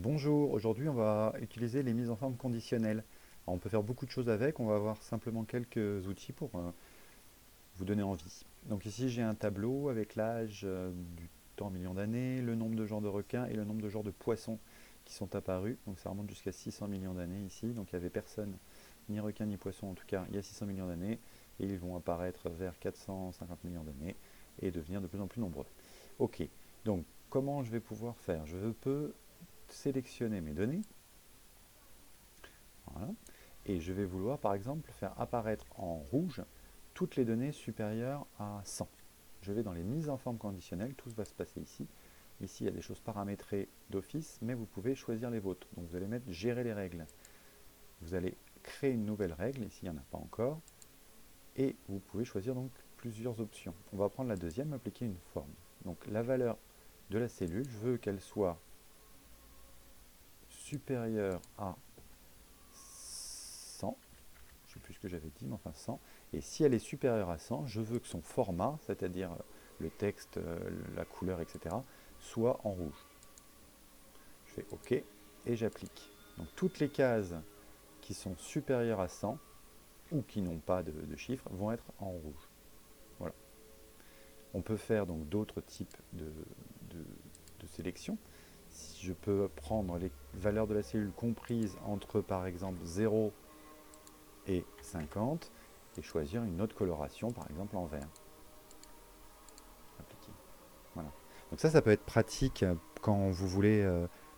Bonjour, aujourd'hui on va utiliser les mises en forme conditionnelles. Alors, on peut faire beaucoup de choses avec, on va avoir simplement quelques outils pour vous donner envie. Donc ici j'ai un tableau avec l'âge du temps en millions d'années, le nombre de genres de requins et le nombre de genres de poissons qui sont apparus. Donc ça remonte jusqu'à 600 millions d'années ici, donc il n'y avait personne, ni requin ni poisson en tout cas, il y a 600 millions d'années, et ils vont apparaître vers 450 millions d'années et devenir de plus en plus nombreux. Ok, donc comment je vais pouvoir faire? Je peux sélectionner mes données. Voilà. Et je vais vouloir par exemple faire apparaître en rouge toutes les données supérieures à 100. Je vais dans les mises en forme conditionnelles, tout va se passer ici. Ici, il y a des choses paramétrées d'office, mais vous pouvez choisir les vôtres. Donc vous allez mettre gérer les règles. Vous allez créer une nouvelle règle, ici il n'y en a pas encore, et vous pouvez choisir donc plusieurs options. On va prendre la deuxième, appliquer une forme. Donc la valeur de la cellule, je veux qu'elle soit supérieure à 100. Je ne sais plus ce que j'avais dit, mais enfin 100. Et si elle est supérieure à 100, je veux que son format, c'est-à-dire le texte, la couleur, etc., soit en rouge. Je fais OK et j'applique. Donc toutes les cases qui sont supérieures à 100 ou qui n'ont pas de chiffres vont être en rouge. Voilà. On peut faire donc d'autres types de sélection. Si je peux prendre les valeurs de la cellule comprises entre par exemple 0 et 50 et choisir une autre coloration, par exemple en vert. Appliquer. Voilà. Donc ça peut être pratique quand vous voulez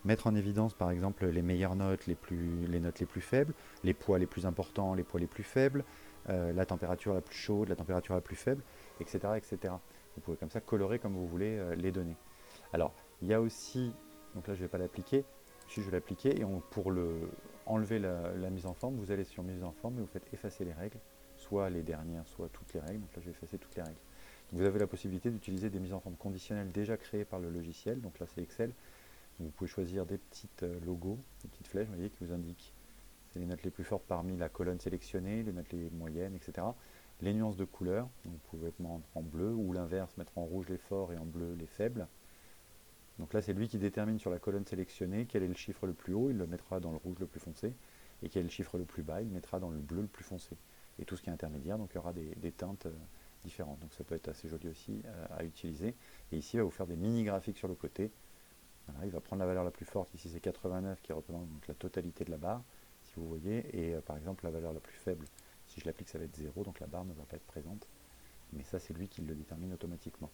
mettre en évidence, par exemple, les meilleures notes, les notes les plus faibles, les poids les plus importants, les poids les plus faibles, la température la plus chaude, la température la plus faible, etc., etc. Vous pouvez comme ça colorer comme vous voulez les données. Alors, il y a aussi, donc là je ne vais pas l'appliquer, si je vais l'appliquer, et pour enlever la mise en forme, vous allez sur mise en forme et vous faites effacer les règles, soit les dernières, soit toutes les règles. Donc là je vais effacer toutes les règles. Donc vous avez la possibilité d'utiliser des mises en forme conditionnelles déjà créées par le logiciel, donc là c'est Excel. Donc vous pouvez choisir des petits logos, des petites flèches, vous voyez, qui vous indiquent c'est les notes les plus fortes parmi la colonne sélectionnée, les notes les moyennes, etc. Les nuances de couleurs, donc vous pouvez mettre en bleu, ou l'inverse, mettre en rouge les forts et en bleu les faibles. Donc là, c'est lui qui détermine sur la colonne sélectionnée quel est le chiffre le plus haut, il le mettra dans le rouge le plus foncé, et quel est le chiffre le plus bas, il le mettra dans le bleu le plus foncé. Et tout ce qui est intermédiaire, donc il y aura des teintes différentes. Donc ça peut être assez joli aussi à utiliser. Et ici, il va vous faire des mini-graphiques sur le côté. Voilà, il va prendre la valeur la plus forte, ici c'est 89 qui représente donc la totalité de la barre, si vous voyez, et par exemple la valeur la plus faible, si je l'applique ça va être 0, donc la barre ne va pas être présente. Mais ça c'est lui qui le détermine automatiquement.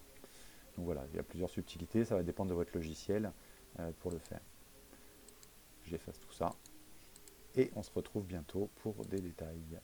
Donc voilà, il y a plusieurs subtilités, ça va dépendre de votre logiciel pour le faire. J'efface tout ça et on se retrouve bientôt pour des détails.